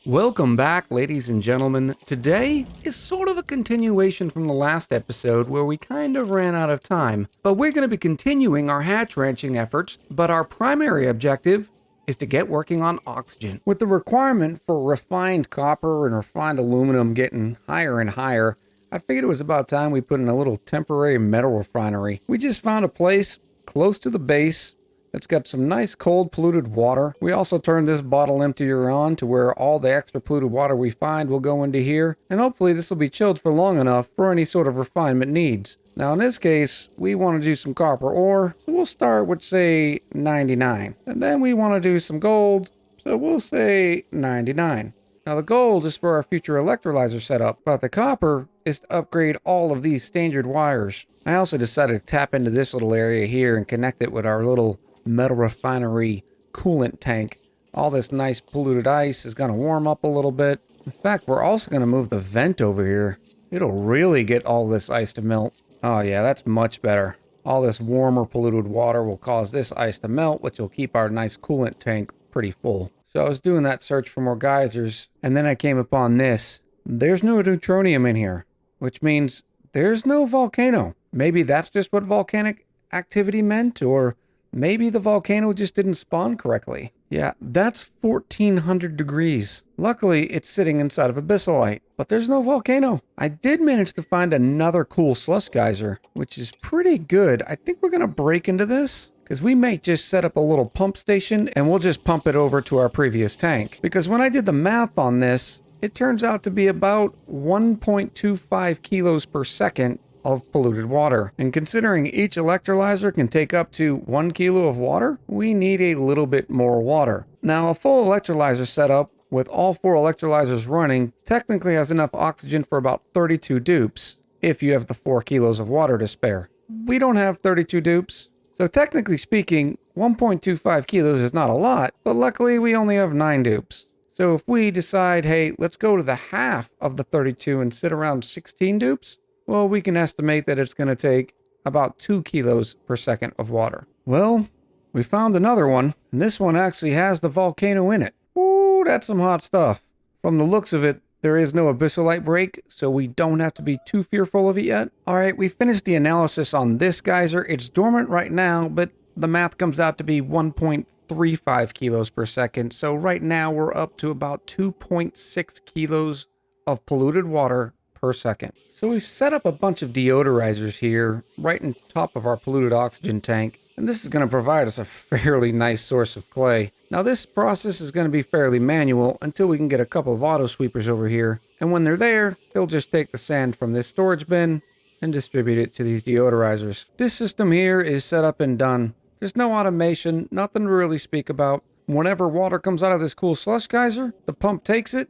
Welcome back, ladies and gentlemen. Today is sort of a continuation from the last episode where we kind of ran out of time, but we're going to be continuing our hatch ranching efforts, but our primary objective is to get working on oxygen. With the requirement for refined copper and refined aluminum getting higher and higher, I figured it was about time we put in a little temporary metal refinery. We just found a place close to the base. It's got some nice cold polluted water. We also turned this bottle emptier on to where all the extra polluted water we find will go into here, and hopefully this will be chilled for long enough for any sort of refinement needs. Now in this case, we want to do some copper ore, so we'll start with say 99. And then we want to do some gold, so we'll say 99. Now the gold is for our future electrolyzer setup, but the copper is to upgrade all of these standard wires. I also decided to tap into this little area here and connect it with our little metal refinery coolant tank. All this nice polluted ice is going to warm up a little bit. In fact, we're also going to move the vent over here. It'll really get all this ice to melt. Oh yeah, that's much better. All this warmer polluted water will cause this ice to melt, which will keep our nice coolant tank pretty full. So I was doing that search for more geysers, and then I came upon this. There's no neutronium in here, which means there's no volcano. Maybe that's just what volcanic activity meant, or maybe the volcano just didn't spawn correctly. Yeah, that's 1400 degrees. Luckily, it's sitting inside of abyssalite, but there's no volcano. I did manage to find another cool slush geyser, which is pretty good. I think we're going to break into this, because we might just set up a little pump station and we'll just pump it over to our previous tank. Because when I did the math on this, it turns out to be about 1.25 kilos per second of polluted water. And considering each electrolyzer can take up to 1 kilo of water, we need a little bit more water. Now, a full electrolyzer setup with all 4 electrolyzers running technically has enough oxygen for about 32 dupes, if you have the 4 kilos of water to spare. We don't have 32 dupes, so technically speaking, 1.25 kilos is not a lot, but luckily we only have 9 dupes. So if we decide, hey, let's go to the half of the 32 and sit around 16 dupes, well, we can estimate that it's going to take about 2 kilos per second of water. Well, we found another one, and this one actually has the volcano in it. Ooh, that's some hot stuff. From the looks of it, there is no abyssalite break, so we don't have to be too fearful of it yet. All right, we finished the analysis on this geyser. It's dormant right now, but the math comes out to be 1.35 kilos per second. So right now we're up to about 2.6 kilos of polluted water per second. So we've set up a bunch of deodorizers here right on top of our polluted oxygen tank, and this is going to provide us a fairly nice source of clay. Now this process is going to be fairly manual until we can get a couple of auto sweepers over here, and when they're there, they'll just take the sand from this storage bin and distribute it to these deodorizers. This system here is set up and done. There's no automation, nothing to really speak about. Whenever water comes out of this cool slush geyser, the pump takes it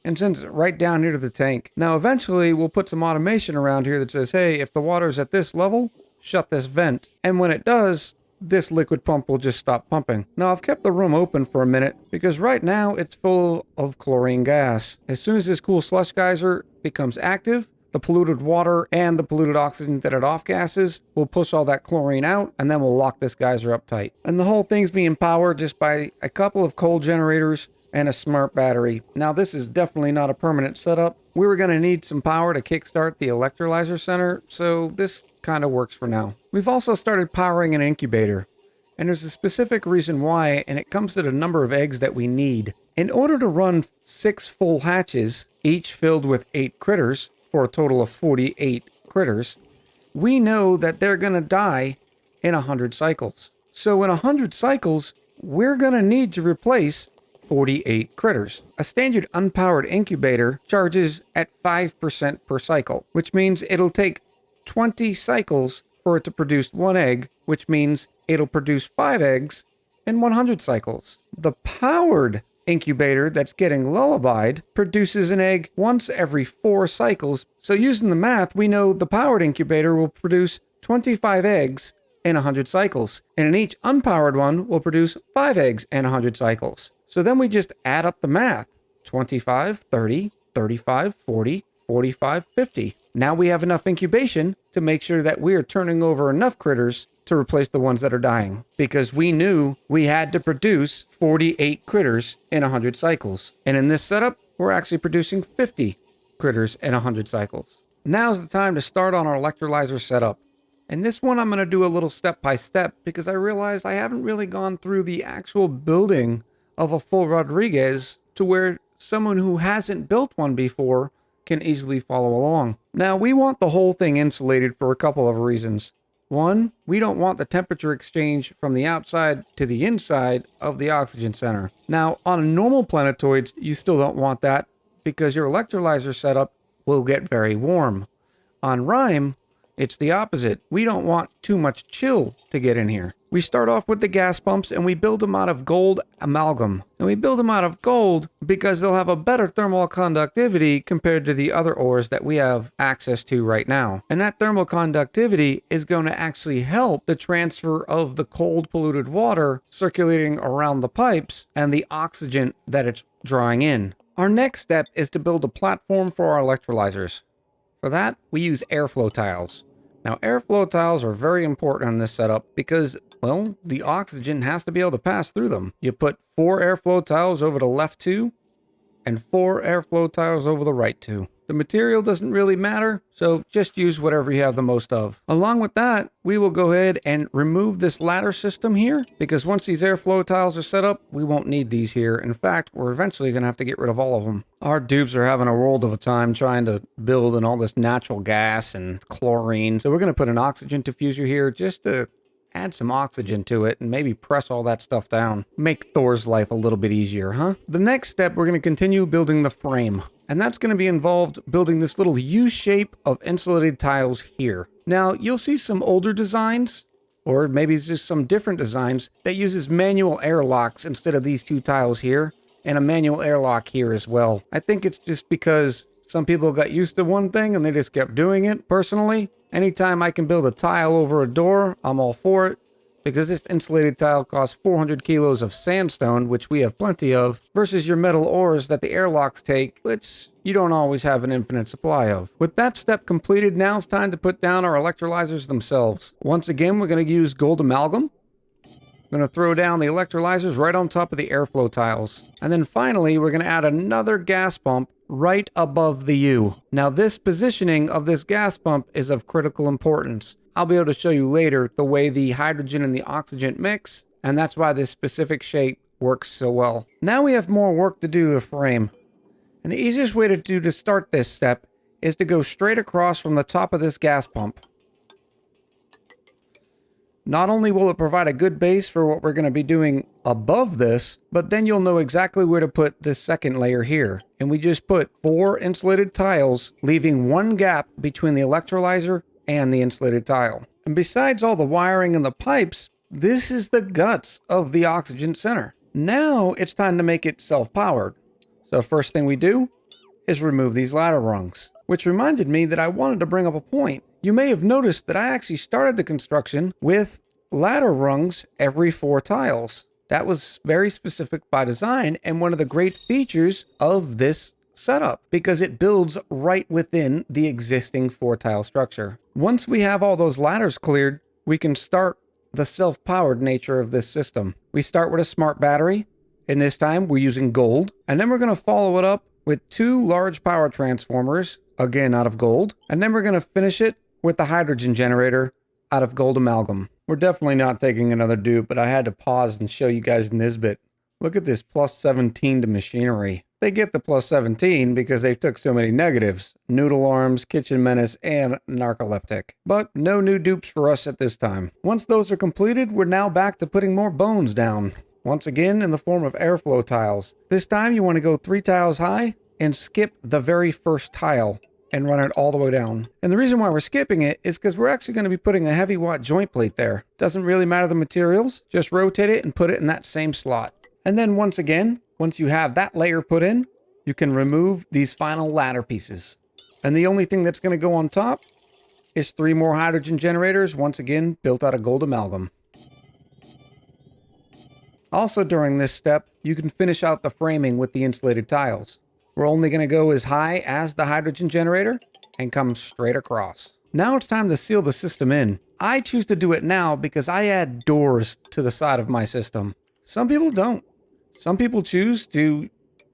and sends it right down here to the tank. Now eventually we'll put some automation around here that says, hey, if the water's at this level, shut this vent. And when it does, this liquid pump will just stop pumping. Now I've kept the room open for a minute because right now it's full of chlorine gas. As soon as this cool slush geyser becomes active, the polluted water and the polluted oxygen that it off-gasses will push all that chlorine out, and then we'll lock this geyser up tight. And the whole thing's being powered just by a couple of coal generators and a smart battery. Now this is definitely not a permanent setup. We were going to need some power to kickstart the electrolyzer center, so this kind of works for now. We've also started powering an incubator, and there's a specific reason why, and it comes to the number of eggs that we need. In order to run 6 full hatches, each filled with 8 critters, for a total of 48 critters, we know that they're going to die in 100 cycles. So in 100 cycles, we're going to need to replace 48 critters. A standard unpowered incubator charges at 5% per cycle, which means it'll take 20 cycles for it to produce 1 egg, which means it'll produce 5 eggs in 100 cycles. The powered incubator that's getting lullabied produces an egg once every 4 cycles. So using the math, we know the powered incubator will produce 25 eggs in 100 cycles, and in each unpowered one will produce 5 eggs in 100 cycles. So then we just add up the math. 25, 30, 35, 40, 45, 50. Now we have enough incubation to make sure that we are turning over enough critters to replace the ones that are dying, because we knew we had to produce 48 critters in 100 cycles. And in this setup, we're actually producing 50 critters in 100 cycles. Now's the time to start on our electrolyzer setup. And this one I'm going to do a little step by step because I realized I haven't really gone through the actual building of a full Rodriguez to where someone who hasn't built one before can easily follow along. Now, we want the whole thing insulated for a couple of reasons. One, we don't want the temperature exchange from the outside to the inside of the oxygen center. Now, on normal planetoids, you still don't want that because your electrolyzer setup will get very warm. On Rime, it's the opposite. We don't want too much chill to get in here. We start off with the gas pumps and we build them out of gold amalgam. And we build them out of gold because they'll have a better thermal conductivity compared to the other ores that we have access to right now. And that thermal conductivity is going to actually help the transfer of the cold polluted water circulating around the pipes and the oxygen that it's drawing in. Our next step is to build a platform for our electrolyzers. For that, we use airflow tiles. Now, airflow tiles are very important in this setup because, well, the oxygen has to be able to pass through them. You put 4 airflow tiles over the left 2 and 4 airflow tiles over the right 2. The material doesn't really matter, so just use whatever you have the most of. Along with that, we will go ahead and remove this ladder system here because once these airflow tiles are set up, we won't need these here. In fact, we're eventually going to have to get rid of all of them. Our dupes are having a world of a time trying to build in all this natural gas and chlorine, so we're going to put an oxygen diffuser here just to add some oxygen to it and maybe press all that stuff down. Make Thor's life a little bit easier, huh? The next step, we're going to continue building the frame. And that's going to be involved building this little U shape of insulated tiles here. Now, you'll see some older designs, or maybe it's just some different designs, that uses manual airlocks instead of these 2 tiles here, and a manual airlock here as well. I think it's just because some people got used to one thing and they just kept doing it. Personally, anytime I can build a tile over a door, I'm all for it. Because this insulated tile costs 400 kilos of sandstone, which we have plenty of, versus your metal ores that the airlocks take, which you don't always have an infinite supply of. With that step completed, now it's time to put down our electrolyzers themselves. Once again, we're going to use gold amalgam. We're going to throw down the electrolyzers right on top of the airflow tiles. And then finally, we're going to add another gas pump right above the U. Now, this positioning of this gas pump is of critical importance. I'll be able to show you later the way the hydrogen and the oxygen mix, and that's why this specific shape works so well. Now we have more work to do to the frame. And the easiest way to start this step is to go straight across from the top of this gas pump. Not only will it provide a good base for what we're going to be doing above this, but then you'll know exactly where to put this second layer here. And we just put 4 insulated tiles, leaving 1 gap between the electrolyzer and the insulated tile. And besides all the wiring and the pipes, this is the guts of the oxygen center. Now it's time to make it self-powered. So first thing we do is remove these ladder rungs, which reminded me that I wanted to bring up a point. You may have noticed that I actually started the construction with ladder rungs every 4 tiles. That was very specific by design and one of the great features of this setup because it builds right within the existing 4-tile structure. Once we have all those ladders cleared, we can start the self-powered nature of this system. We start with a smart battery, and this time we're using gold, and then we're going to follow it up with 2 large power transformers, again out of gold, and then we're going to finish it with the hydrogen generator out of gold amalgam. We're definitely not taking another dupe, but I had to pause and show you guys Nisbet. Look at this plus 17 to machinery. They get the plus 17 because they took so many negatives. Noodle Arms, Kitchen Menace, and Narcoleptic. But no new dupes for us at this time. Once those are completed, we're now back to putting more bones down. Once again in the form of airflow tiles. This time you want to go 3 tiles high and skip the very first tile and run it all the way down. And the reason why we're skipping it is because we're actually going to be putting a heavy watt joint plate there. Doesn't really matter the materials, just rotate it and put it in that same slot. And then once again, once you have that layer put in, you can remove these final ladder pieces. And the only thing that's going to go on top is 3 more hydrogen generators, once again built out of gold amalgam. Also during this step, you can finish out the framing with the insulated tiles. We're only going to go as high as the hydrogen generator and come straight across. Now it's time to seal the system in. I choose to do it now because I add doors to the side of my system. Some people don't. Some people choose to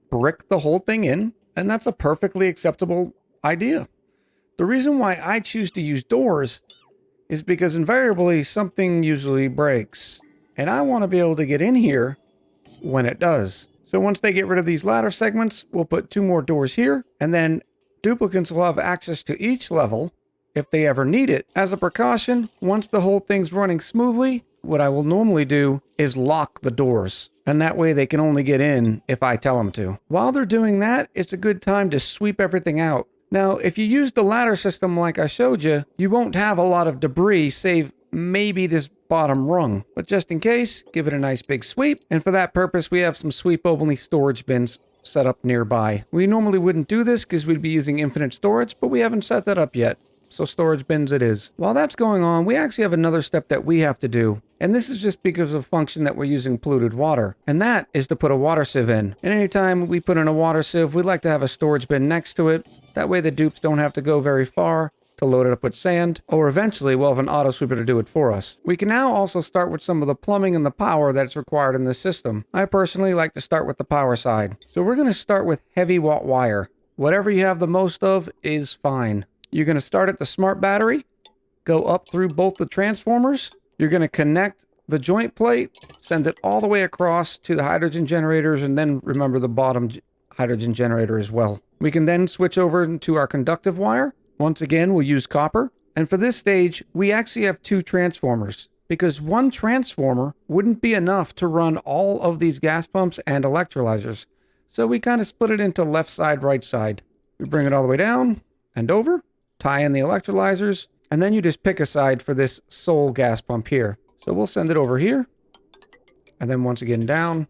brick the whole thing in, and that's a perfectly acceptable idea. The reason why I choose to use doors is because invariably something usually breaks, and I want to be able to get in here when it does. So once they get rid of these ladder segments, we'll put 2 more doors here, and then duplicants will have access to each level if they ever need it. As a precaution, once the whole thing's running smoothly, what I will normally do is lock the doors, and that way they can only get in if I tell them to. While they're doing that, it's a good time to sweep everything out. Now, if you use the ladder system like I showed you, you won't have a lot of debris, save maybe this bottom rung. But just in case, give it a nice big sweep, and for that purpose, we have some sweep-only storage bins set up nearby. We normally wouldn't do this because we'd be using infinite storage, but we haven't set that up yet. So storage bins it is. While that's going on, we actually have another step that we have to do. And this is just because of the function that we're using polluted water. And that is to put a water sieve in. And anytime we put in a water sieve, we like to have a storage bin next to it. That way the dupes don't have to go very far to load it up with sand, or eventually we'll have an auto sweeper to do it for us. We can now also start with some of the plumbing and the power that's required in this system. I personally like to start with the power side. So we're going to start with heavy watt wire. Whatever you have the most of is fine. You're going to start at the smart battery, go up through both the transformers. You're going to connect the joint plate, send it all the way across to the hydrogen generators, and then remember the bottom hydrogen generator as well. We can then switch over to our conductive wire. Once again, we'll use copper. And for this stage, we actually have 2 transformers, because one transformer wouldn't be enough to run all of these gas pumps and electrolyzers. So we kind of split it into left side, right side. We bring it all the way down and over, tie in the electrolyzers, and then you just pick a side for this sole gas pump here. So we'll send it over here, and then once again down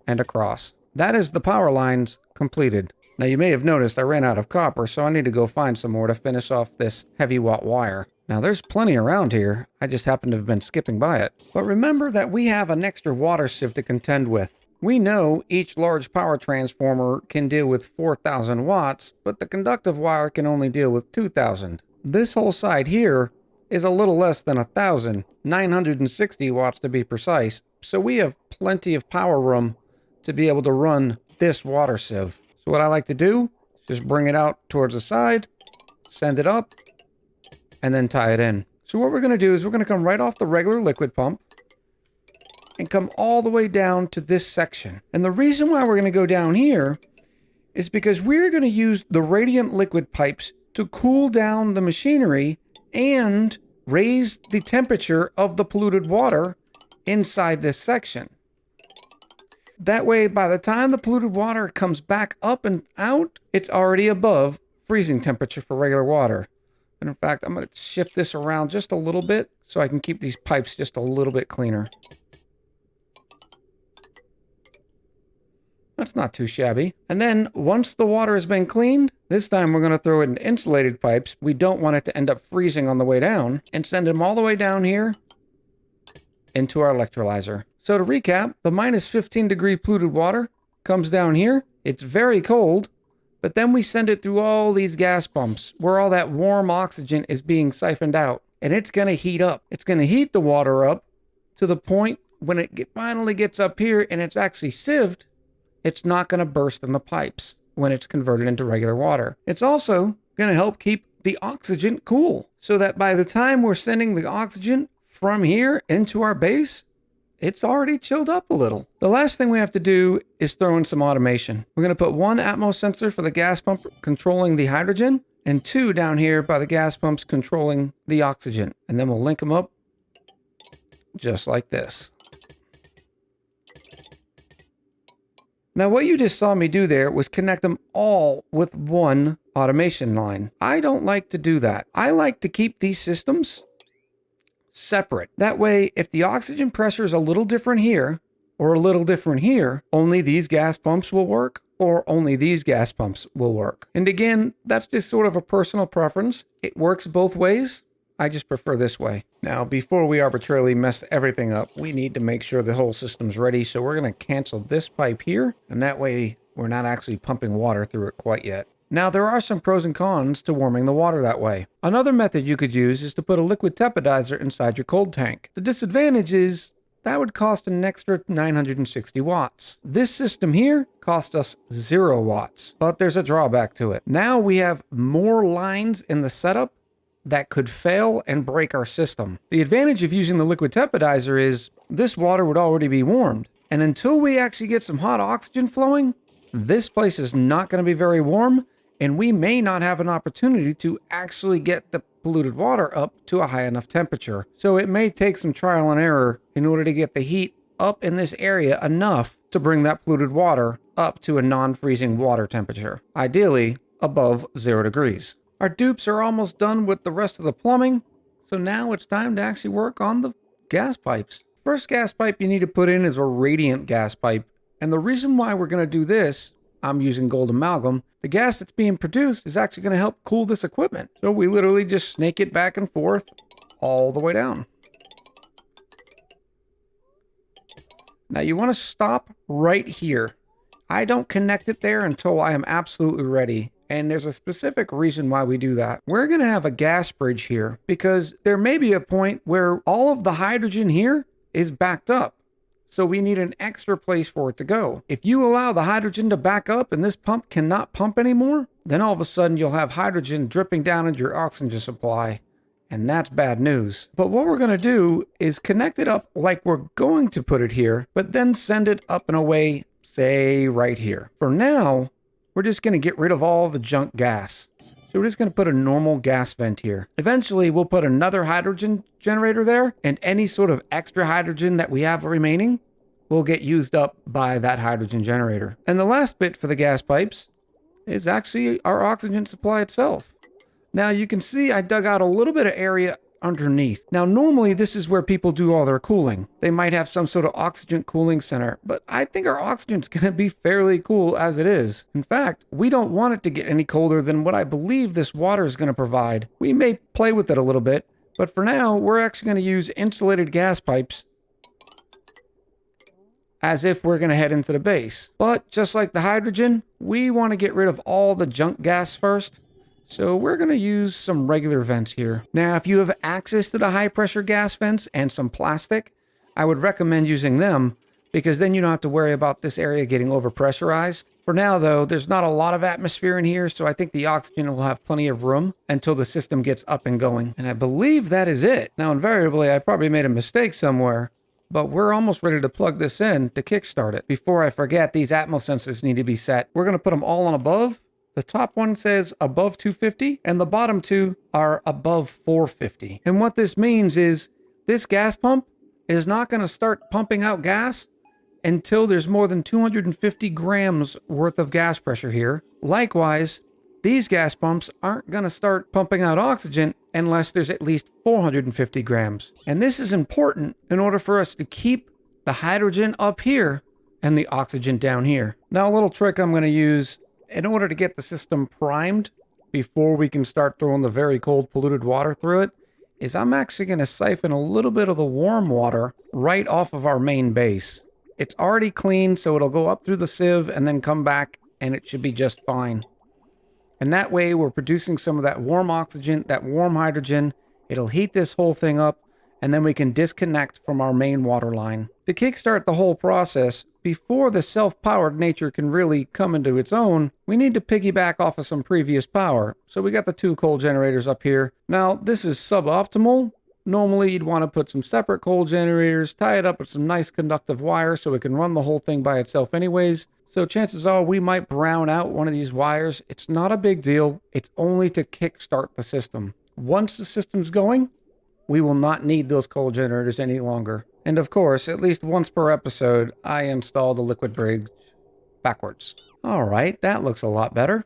and across. That is the power lines completed. Now you may have noticed I ran out of copper, so I need to go find some more to finish off this heavy watt wire. Now there's plenty around here, I just happen to have been skipping by it. But remember that we have an extra water sieve to contend with. We know each large power transformer can deal with 4,000 watts, but the conductive wire can only deal with 2,000. This whole side here is a little less than 1,000, 960 watts to be precise, so we have plenty of power room to be able to run this water sieve. So what I like to do is just bring it out towards the side, send it up, and then tie it in. So what we're going to do is we're going to come right off the regular liquid pump and come all the way down to this section. And the reason why we're going to go down here is because we're going to use the radiant liquid pipes to cool down the machinery and raise the temperature of the polluted water inside this section. That way, by the time the polluted water comes back up and out, it's already above freezing temperature for regular water. And in fact, I'm going to shift this around just a little bit so I can keep these pipes just a little bit cleaner. That's not too shabby. And then once the water has been cleaned, this time we're going to throw in insulated pipes. We don't want it to end up freezing on the way down, and send them all the way down here into our electrolyzer. So to recap, the minus 15 degree polluted water comes down here. It's very cold, but then we send it through all these gas pumps where all that warm oxygen is being siphoned out, and it's going to heat up. It's going to heat the water up to the point when it finally gets up here and it's actually sieved, it's not going to burst in the pipes when it's converted into regular water. It's also going to help keep the oxygen cool so that by the time we're sending the oxygen from here into our base, it's already chilled up a little. The last thing we have to do is throw in some automation. We're going to put 1 Atmos sensor for the gas pump controlling the hydrogen, and 2 down here by the gas pumps controlling the oxygen. And then we'll link them up just like this. Now what you just saw me do there was connect them all with 1 automation line. I don't like to do that. I like to keep these systems separate. That way, if the oxygen pressure is a little different here or a little different here, only these gas pumps will work, or only these gas pumps will work. And again, that's just sort of a personal preference. It works both ways. I just prefer this way. Now, before we arbitrarily mess everything up, we need to make sure the whole system's ready. So we're going to cancel this pipe here, and that way we're not actually pumping water through it quite yet. Now, there are some pros and cons to warming the water that way. Another method you could use is to put a liquid tepidizer inside your cold tank. The disadvantage is that would cost an extra 960 watts. This system here cost us 0 watts, but there's a drawback to it. Now we have more lines in the setup that could fail and break our system. The advantage of using the liquid tepidizer is this water would already be warmed. And until we actually get some hot oxygen flowing, this place is not going to be very warm, and we may not have an opportunity to actually get the polluted water up to a high enough temperature. So it may take some trial and error in order to get the heat up in this area enough to bring that polluted water up to a non-freezing water temperature, ideally above 0 degrees. Our dupes are almost done with the rest of the plumbing, so now it's time to actually work on the gas pipes. First gas pipe you need to put in is a radiant gas pipe, and the reason why we're going to do this, I'm using gold amalgam, the gas that's being produced is actually going to help cool this equipment. So we literally just snake it back and forth all the way down. Now you want to stop right here. I don't connect it there until I am absolutely ready. And there's a specific reason why we do that. We're going to have a gas bridge here because there may be a point where all of the hydrogen here is backed up. So we need an extra place for it to go. If you allow the hydrogen to back up and this pump cannot pump anymore, then all of a sudden you'll have hydrogen dripping down into your oxygen supply. And that's bad news. But what we're going to do is connect it up like we're going to put it here, but then send it up and away, say right here. For now, we're just going to get rid of all the junk gas. So we're just going to put a normal gas vent here. Eventually, we'll put another hydrogen generator there, and any sort of extra hydrogen that we have remaining will get used up by that hydrogen generator. And the last bit for the gas pipes is actually our oxygen supply itself. Now you can see I dug out a little bit of area underneath. Now normally this is where people do all their cooling. They might have some sort of oxygen cooling center, but I think our oxygen's going to be fairly cool as it is. In fact, we don't want it to get any colder than what I believe this water is going to provide. We may play with it a little bit, but for now we're actually going to use insulated gas pipes as if we're going to head into the base. But just like the hydrogen, we want to get rid of all the junk gas first. So we're going to use some regular vents here. Now, if you have access to the high pressure gas vents and some plastic, I would recommend using them because then you don't have to worry about this area getting overpressurized. For now, though, there's not a lot of atmosphere in here, so I think the oxygen will have plenty of room until the system gets up and going. And I believe that is it. Now, invariably, I probably made a mistake somewhere, but we're almost ready to plug this in to kickstart it. Before I forget, these Atmos sensors need to be set. We're going to put them all on above. The top one says above 250 and the bottom two are above 450. And what this means is this gas pump is not going to start pumping out gas until there's more than 250 grams worth of gas pressure here. Likewise, these gas pumps aren't going to start pumping out oxygen unless there's at least 450 grams. And this is important in order for us to keep the hydrogen up here and the oxygen down here. Now, a little trick I'm going to use in order to get the system primed before we can start throwing the very cold polluted water through it is I'm actually going to siphon a little bit of the warm water right off of our main base. It's already clean, so it'll go up through the sieve and then come back and it should be just fine. And that way we're producing some of that warm oxygen, that warm hydrogen. It'll heat this whole thing up and then we can disconnect from our main water line. To kickstart the whole process, before the self-powered nature can really come into its own, we need to piggyback off of some previous power. So we got the two coal generators up here. Now, this is suboptimal. Normally, you'd want to put some separate coal generators, tie it up with some nice conductive wire so it can run the whole thing by itself anyways. So chances are we might brown out one of these wires. It's not a big deal. It's only to kickstart the system. Once the system's going, we will not need those coal generators any longer. And of course, at least once per episode, I install the liquid bridge backwards. All right, that looks a lot better.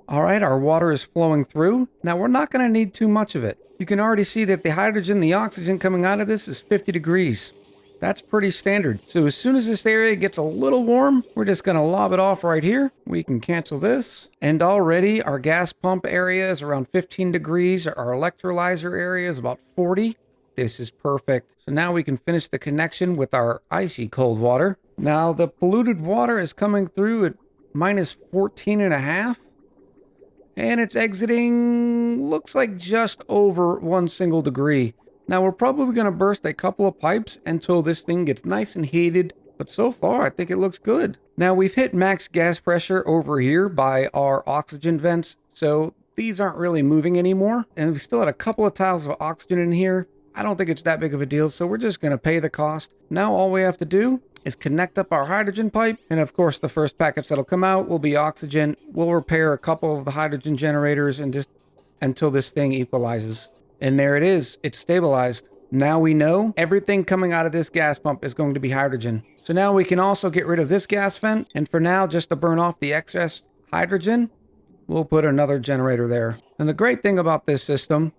All right, our water is flowing through. Now, we're not going to need too much of it. You can already see that the hydrogen, the oxygen coming out of this is 50 degrees. That's pretty standard. So as soon as this area gets a little warm, we're just going to lob it off right here. We can cancel this. And already our gas pump area is around 15 degrees. Our electrolyzer area is about 40. This is perfect. So now we can finish the connection with our icy cold water. Now the polluted water is coming through at minus 14.5. And it's exiting, looks like just over 1 single degree. Now we're probably going to burst a couple of pipes until this thing gets nice and heated. But so far, I think it looks good. Now we've hit max gas pressure over here by our oxygen vents. So these aren't really moving anymore. And we still had a couple of tiles of oxygen in here. I don't think it's that big of a deal. So we're just going to pay the cost. Now all we have to do is connect up our hydrogen pipe. And of course, the first package that'll come out will be oxygen. We'll repair a couple of the hydrogen generators and just until this thing equalizes. And there it is. It's stabilized. Now we know everything coming out of this gas pump is going to be hydrogen. So now we can also get rid of this gas vent. And for now, just to burn off the excess hydrogen, we'll put another generator there. And the great thing about this system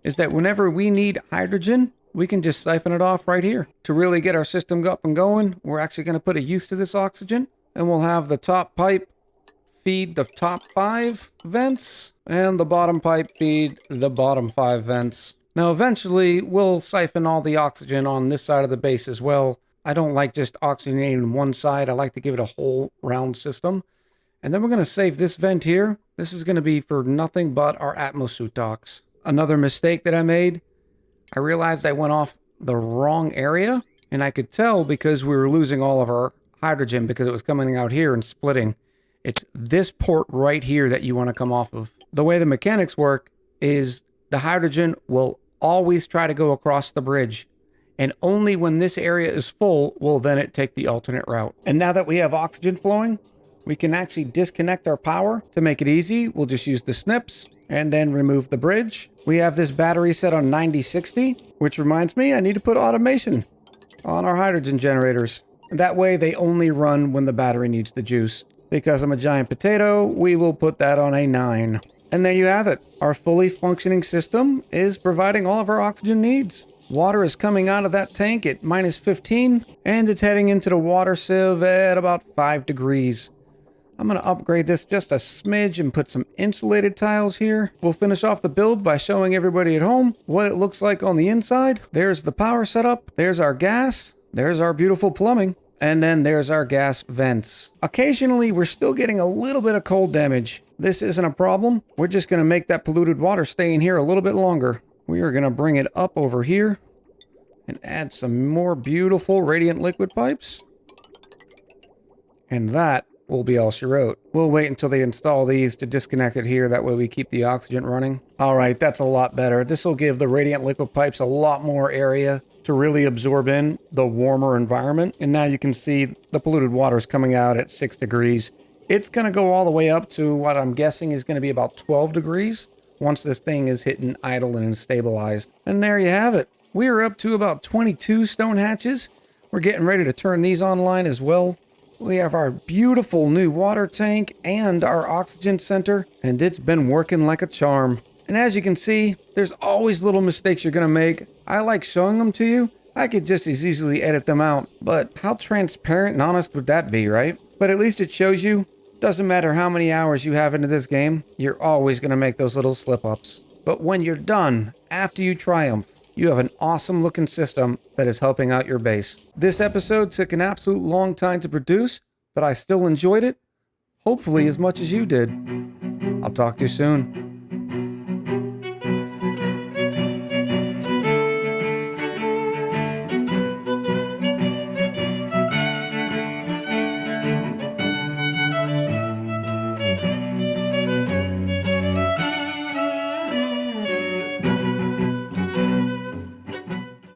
is that whenever we need hydrogen, we can just siphon it off right here. To really get our system up and going, we're actually going to put a use to this oxygen. And we'll have the top pipe feed the top 5 vents. And the bottom pipe feed the bottom 5 vents. Now eventually, we'll siphon all the oxygen on this side of the base as well. I don't like just oxygenating one side. I like to give it a whole round system. And then we're going to save this vent here. This is going to be for nothing but our atmosuit docks. Another mistake that I made, I realized I went off the wrong area. And I could tell because we were losing all of our hydrogen because it was coming out here and splitting. It's this port right here that you want to come off of. The way the mechanics work is the hydrogen will always try to go across the bridge. And only when this area is full will then it take the alternate route. And now that we have oxygen flowing, we can actually disconnect our power. To make it easy, we'll just use the snips and then remove the bridge. We have this battery set on 9060, which reminds me I need to put automation on our hydrogen generators. That way they only run when the battery needs the juice. Because I'm a giant potato, we will put that on a 9. And there you have it. Our fully functioning system is providing all of our oxygen needs. Water is coming out of that tank at minus 15, and it's heading into the water sieve at about 5 degrees. I'm going to upgrade this just a smidge and put some insulated tiles here. We'll finish off the build by showing everybody at home what it looks like on the inside. There's the power setup. There's our gas. There's our beautiful plumbing. And then there's our gas vents. Occasionally, we're still getting a little bit of cold damage. This isn't a problem. We're just going to make that polluted water stay in here a little bit longer. We are going to bring it up over here and add some more beautiful radiant liquid pipes. And that will be all she wrote. We'll wait until they install these to disconnect it here. That way we keep the oxygen running. All right, that's a lot better. This will give the radiant liquid pipes a lot more area to really absorb in the warmer environment. And now you can see the polluted water is coming out at 6 degrees. It's going to go all the way up to what I'm guessing is going to be about 12 degrees once this thing is hitting idle and stabilized. And there you have it. We are up to about 22 stone hatches. We're getting ready to turn these online as well. We have our beautiful new water tank and our oxygen center, and it's been working like a charm. And as you can see, there's always little mistakes you're going to make. I like showing them to you. I could just as easily edit them out, but how transparent and honest would that be, right? But at least it shows you, doesn't matter how many hours you have into this game, you're always going to make those little slip-ups. But when you're done, after you triumph, you have an awesome looking system that is helping out your base. This episode took an absolute long time to produce, but I still enjoyed it, hopefully as much as you did. I'll talk to you soon.